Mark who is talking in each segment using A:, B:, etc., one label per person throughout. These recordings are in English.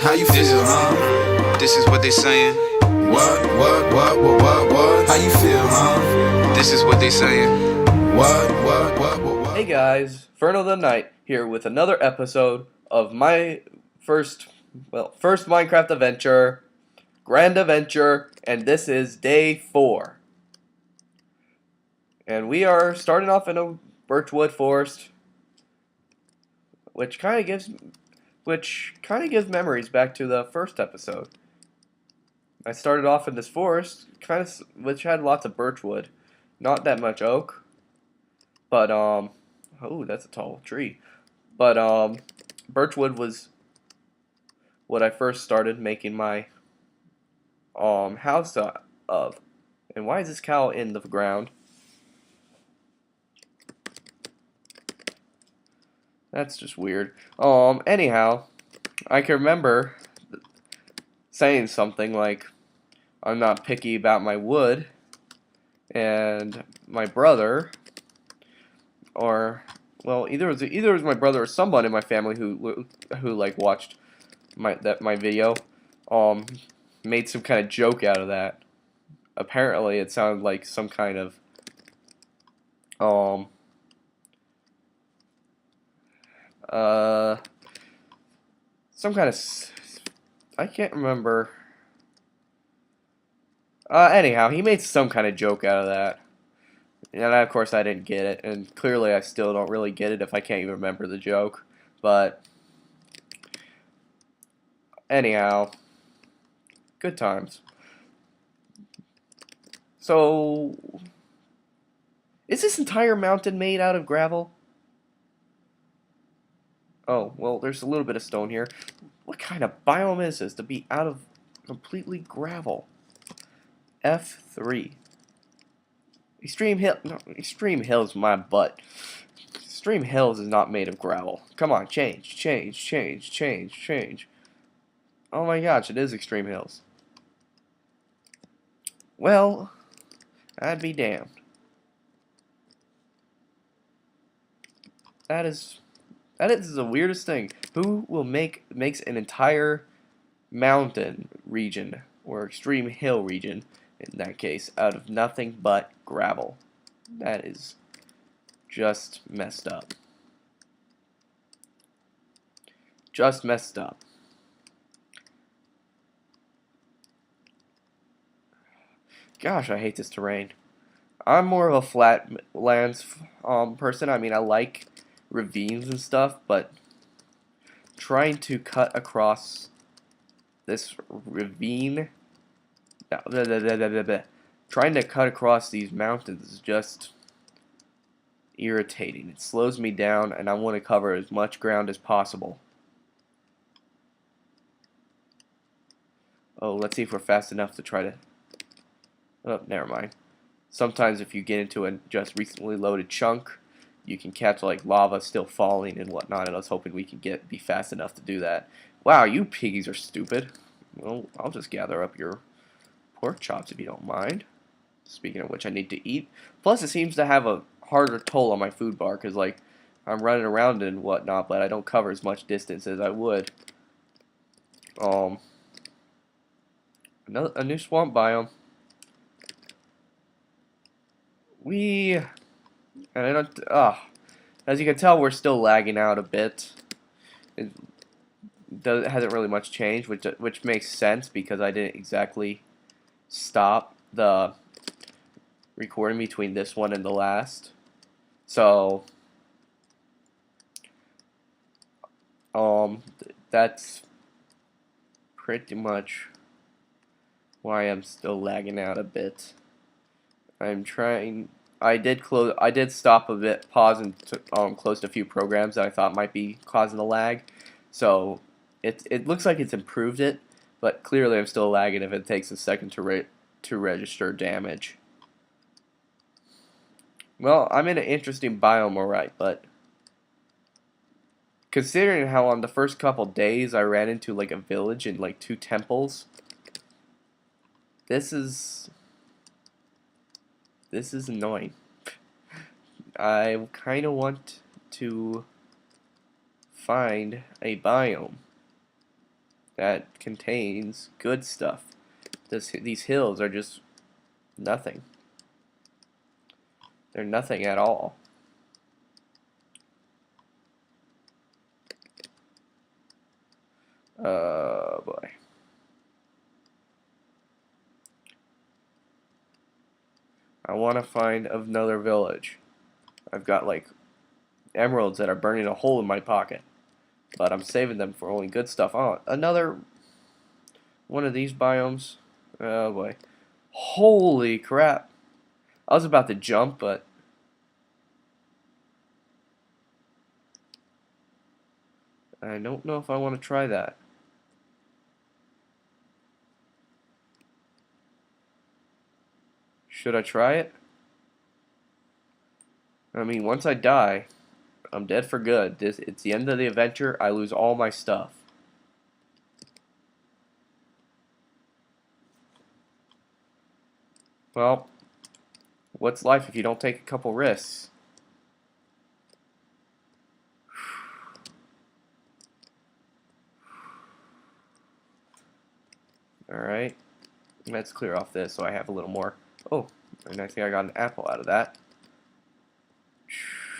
A: How you feel, huh?
B: This is what they saying.
A: What? How you feel, huh?
B: This is what they saying.
A: What?
C: Hey guys, Ferno the Kight here with another episode of my first Minecraft adventure, Grand Adventure, and this is day 4. And we are starting off in a birchwood forest, which kind of gives memories back to the first episode. I started off in this forest, which had lots of birchwood, not that much oak, but oh, that's a tall tree. But birchwood was what I first started making my house of. And why is this cow in the ground? That's just weird. Anyhow, I can remember saying something like, I'm not picky about my wood, and my brother, or well, either it was my brother or someone in my family who like watched my video, made some kind of joke out of that. Apparently, it sounded like some kind of I can't remember. Anyhow, he made some kind of joke out of that. And of course I didn't get it, and clearly I still don't really get it if I can't even remember the joke. But anyhow, good times. So, is this entire mountain made out of gravel? Oh, well, there's a little bit of stone here. What kind of biome is this to be out of completely gravel? F3. Extreme Hills, my butt. Extreme Hills is not made of gravel. Come on, change. Oh my gosh, it is Extreme Hills. Well, I'd be damned. That is the weirdest thing. Who will makes an entire mountain region or extreme hill region in that case out of nothing but gravel? That is just messed up. Just messed up. Gosh, I hate this terrain. I'm more of a flatlands person. I mean, I like ravines and stuff, but trying to cut across this ravine, trying to cut across these mountains is just irritating. It slows me down, and I want to cover as much ground as possible. Oh, let's see if we're fast enough to try to... Oh, never mind. Sometimes if you get into a just recently loaded chunk, you can catch like lava still falling and whatnot, and I was hoping we could be fast enough to do that. Wow, you piggies are stupid. Well, I'll just gather up your pork chops if you don't mind. Speaking of which, I need to eat. Plus, it seems to have a harder toll on my food bar, because like, I'm running around and whatnot, but I don't cover as much distance as I would. A new swamp biome. And I don't, as you can tell, we're still lagging out a bit. It hasn't really much changed, which makes sense because I didn't exactly stop the recording between this one and the last. So, that's pretty much why I'm still lagging out a bit. I did stop a bit, pause, and closed a few programs that I thought might be causing the lag. So it looks like it's improved it, but clearly I'm still lagging if it takes a second to register damage. Well, I'm in an interesting biome, alright, but considering how on the first couple days I ran into like a village and like 2 temples, this is annoying. I kind of want to find a biome that contains good stuff. These hills are just nothing. They're nothing at all. Oh boy. I want to find another village. I've got like emeralds that are burning a hole in my pocket, but I'm saving them for only good stuff. Oh, another one of these biomes. Oh boy. Holy crap. I was about to jump, but I don't know if I want to try that. Should I try it? I mean, once I die, I'm dead for good. It's the end of the adventure. I lose all my stuff. Well, what's life if you don't take a couple risks? Alright. Let's clear off this so I have a little more. Oh, and I think I got an apple out of that.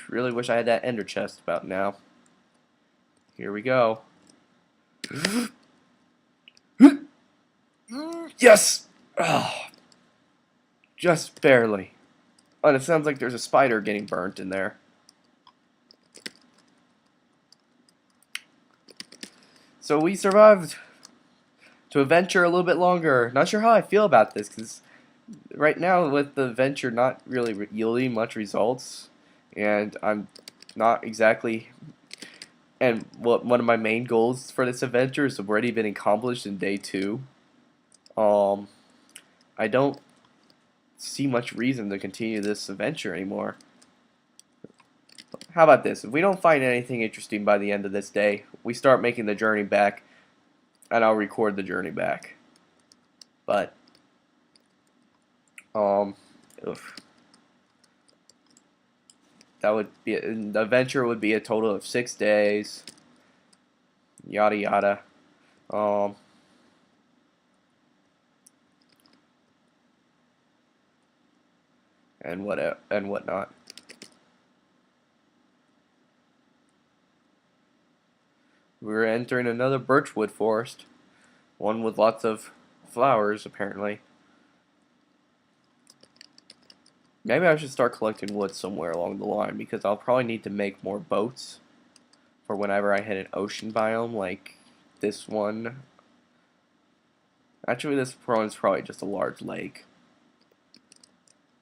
C: Really wish I had that ender chest about now. Here we go. Yes! Oh, just barely. Oh, and it sounds like there's a spider getting burnt in there. So we survived to a venture a little bit longer. Not sure how I feel about this, because right now with the venture not really yielding much results, and I'm not exactly, and one of my main goals for this adventure has already been accomplished in day 2. I don't see much reason to continue this adventure anymore. How about this? If we don't find anything interesting by the end of this day, we start making the journey back, and I'll record the journey back. But oof. That would be the adventure would be a total of 6 days. Yada yada. And whatnot. We're entering another birchwood forest, one with lots of flowers apparently. Maybe I should start collecting wood somewhere along the line, because I'll probably need to make more boats for whenever I hit an ocean biome like this one. Actually, this one's probably just a large lake.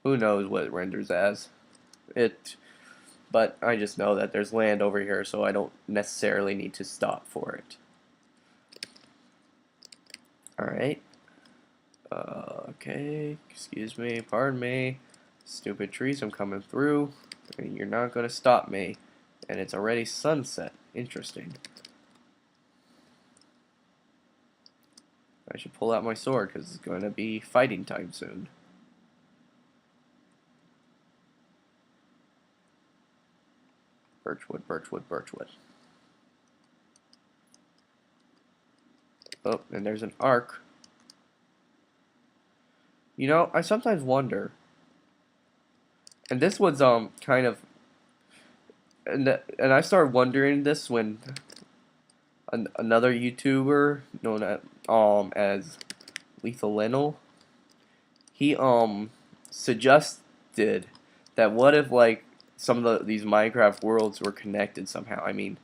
C: Who knows what it renders as. But I just know that there's land over here, so I don't necessarily need to stop for it. Alright. Okay, excuse me, pardon me. Stupid trees, I'm coming through, and you're not going to stop me. And it's already sunset. Interesting. I should pull out my sword, because it's going to be fighting time soon. Birchwood, birchwood, birchwood. Oh, and there's an arc. You know, I sometimes wonder, and this was kind of, and I started wondering this when another YouTuber known as Lethal Lennel, he suggested that what if like some of these Minecraft worlds were connected somehow. I mean,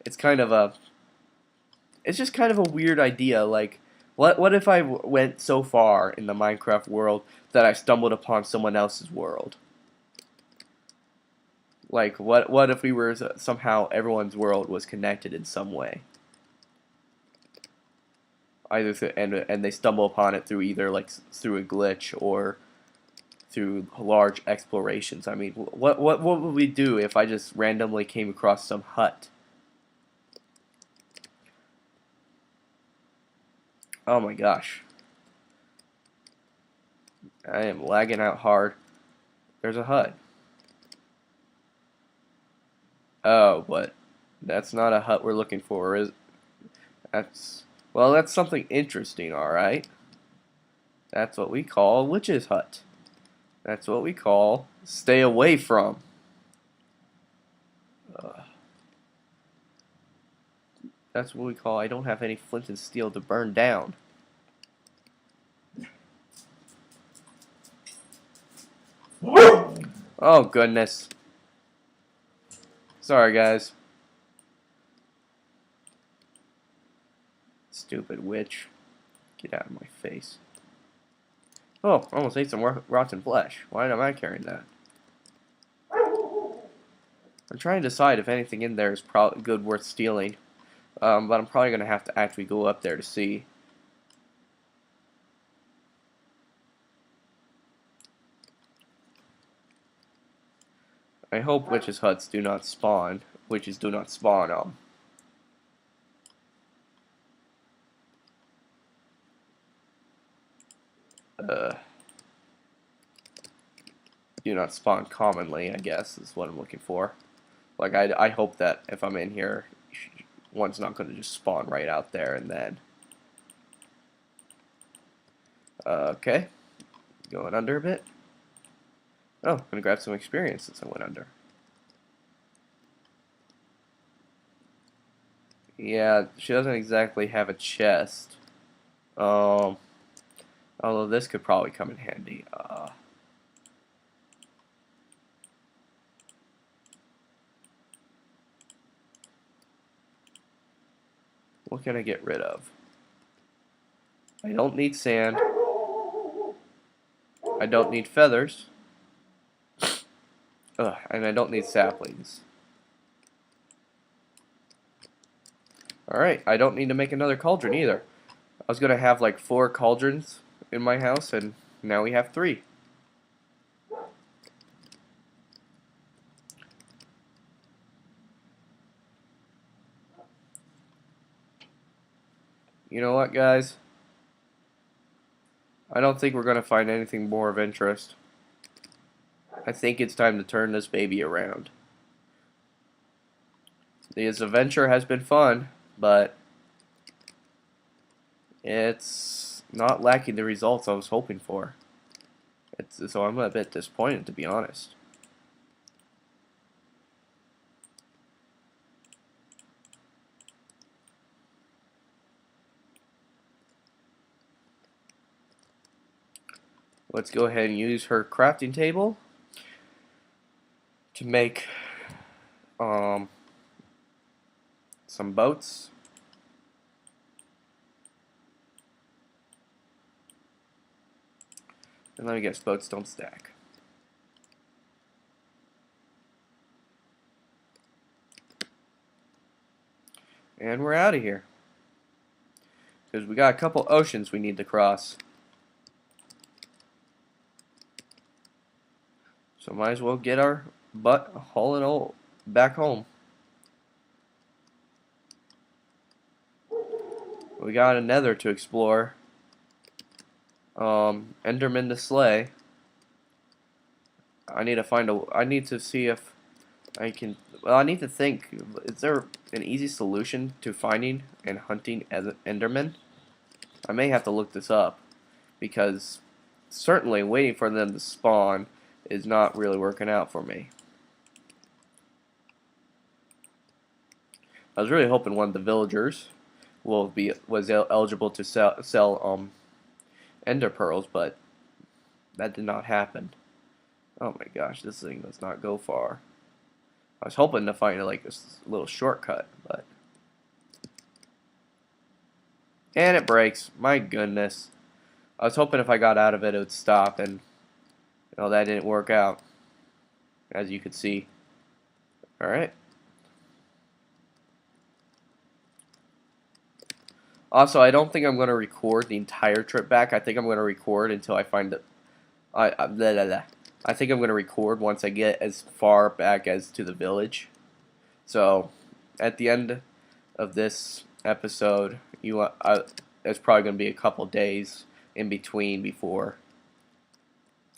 C: it's just kind of a weird idea. Like, what if I went so far in the Minecraft world that I stumbled upon someone else's world? Like, what if we were somehow everyone's world was connected in some way? Either and they stumble upon it through either like through a glitch or through large explorations. I mean, what would we do if I just randomly came across some hut? Oh my gosh. I am lagging out hard. There's a hut. Oh, but that's not a hut we're looking for, is that's Well, that's something interesting, alright. That's what we call a witch's hut. That's what we call stay away from. That's what we call I don't have any flint and steel to burn down. Oh, goodness. Sorry, guys. Stupid witch. Get out of my face. Oh, I almost ate some rotten flesh. Why am I carrying that? I'm trying to decide if anything in there is probably good worth stealing. But I'm probably going to have to actually go up there to see. I hope witches' huts do not spawn. Witches do not spawn, do not spawn commonly, I guess, is what I'm looking for. Like, I hope that if I'm in here, one's not going to just spawn right out there and then. Okay. Going under a bit. Oh, I'm going to grab some experience since I went under. Yeah, she doesn't exactly have a chest. Although this could probably come in handy. What can I get rid of? I don't need sand. I don't need feathers. And I don't need saplings. Alright, I don't need to make another cauldron either. I was going to have like 4 cauldrons in my house, and now we have 3. You know what, guys? I don't think we're going to find anything more of interest. I think it's time to turn this baby around. This adventure has been fun, but it's not lacking the results I was hoping for. So I'm a bit disappointed, to be honest. Let's go ahead and use her crafting table to make some boats. And let me guess, boats don't stack. And we're out of here. Because we got a couple oceans we need to cross. So might as well get our butt hauling all back home. We got a nether to explore. Enderman to slay. I need to see if I can. Well, I need to think. Is there an easy solution to finding and hunting Endermen? I may have to look this up, because certainly waiting for them to spawn is not really working out for me. I was really hoping one of the villagers was eligible to sell ender pearls, but that did not happen. Oh my gosh, this thing does not go far. I was hoping to find like this little shortcut, but and it breaks. My goodness. I was hoping if I got out of it, it would stop, and that didn't work out, as you could see. Alright. Also, I don't think I'm going to record the entire trip back. I think I'm going to record until I find the... I think I'm going to record once I get as far back as to the village. So, at the end of this episode, there's probably going to be a couple days in between before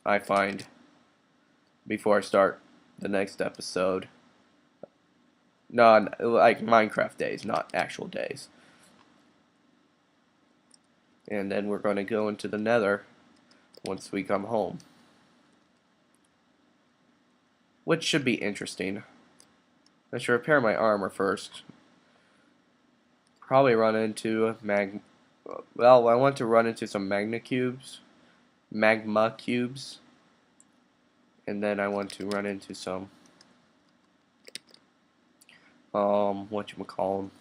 C: I start the next episode. No, like Minecraft days, not actual days. and then we're going to go into the nether once we come home, which should be interesting. I should repair my armor first. Probably run into well, I want to run into some magma cubes, and then I want to run into some whatchamacallem,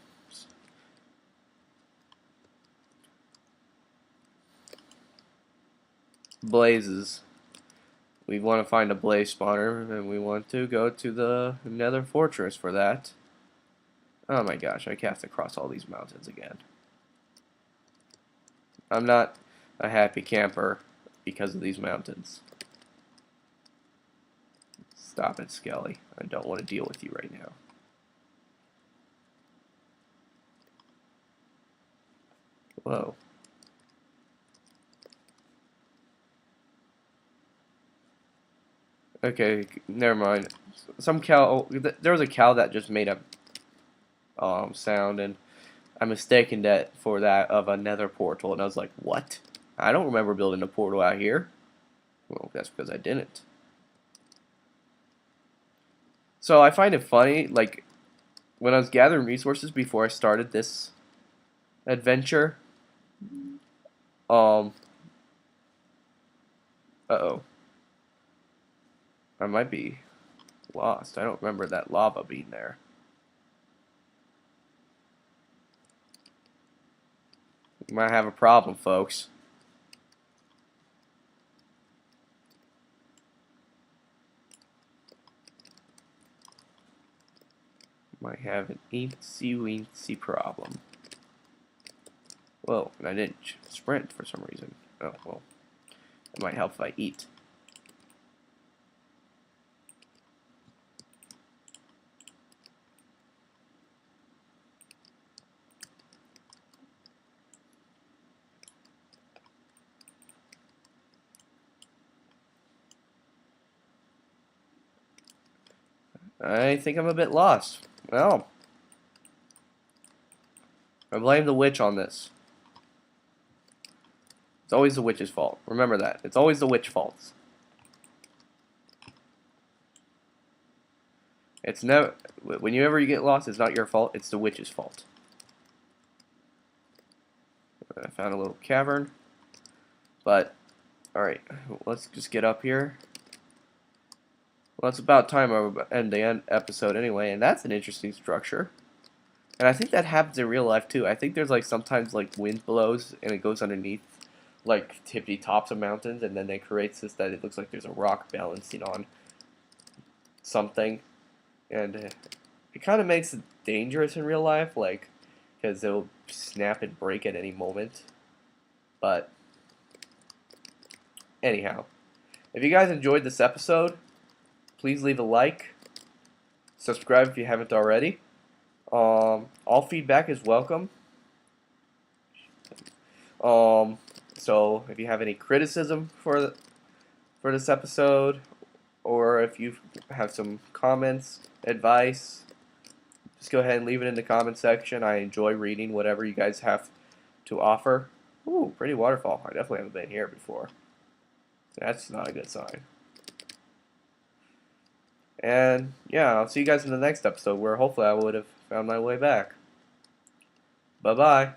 C: blazes. We want to find a blaze spawner, and we want to go to the nether fortress for that. Oh my gosh, I have to cross all these mountains again. I'm not a happy camper because of these mountains. Stop it, Skelly. I don't want to deal with you right now. Whoa. Okay, never mind. Some cow. There was a cow that just made a sound, and I mistaken that for that of a nether portal, and I was like, what? I don't remember building a portal out here. Well, that's because I didn't. So I find it funny, like, when I was gathering resources before I started this adventure, uh-oh. I might be lost. I don't remember that lava being there. We might have a problem, folks. Might have an eensy-weensy problem. Whoa, and I didn't sprint for some reason. Oh, well. It might help if I eat. I think I'm a bit lost. Well, I blame the witch on this. It's always the witch's fault. Remember that. It's always the witch's fault. It's never, whenever you get lost, it's not your fault. It's the witch's fault. I found a little cavern. But, alright, let's just get up here. Well, it's about time I end the episode anyway, and that's an interesting structure. And I think that happens in real life too. I think there's like sometimes like wind blows and it goes underneath like tippy tops of mountains, and then it creates this that it looks like there's a rock balancing on something, and it kind of makes it dangerous in real life, like because it'll snap and break at any moment. But anyhow, if you guys enjoyed this episode, please leave a like, subscribe if you haven't already. All feedback is welcome. So if you have any criticism for this episode, or if you have some comments, advice, just go ahead and leave it in the comment section. I enjoy reading whatever you guys have to offer. Ooh, pretty waterfall. I definitely haven't been here before. That's not a good sign. And yeah, I'll see you guys in the next episode where hopefully I would have found my way back. Bye-bye.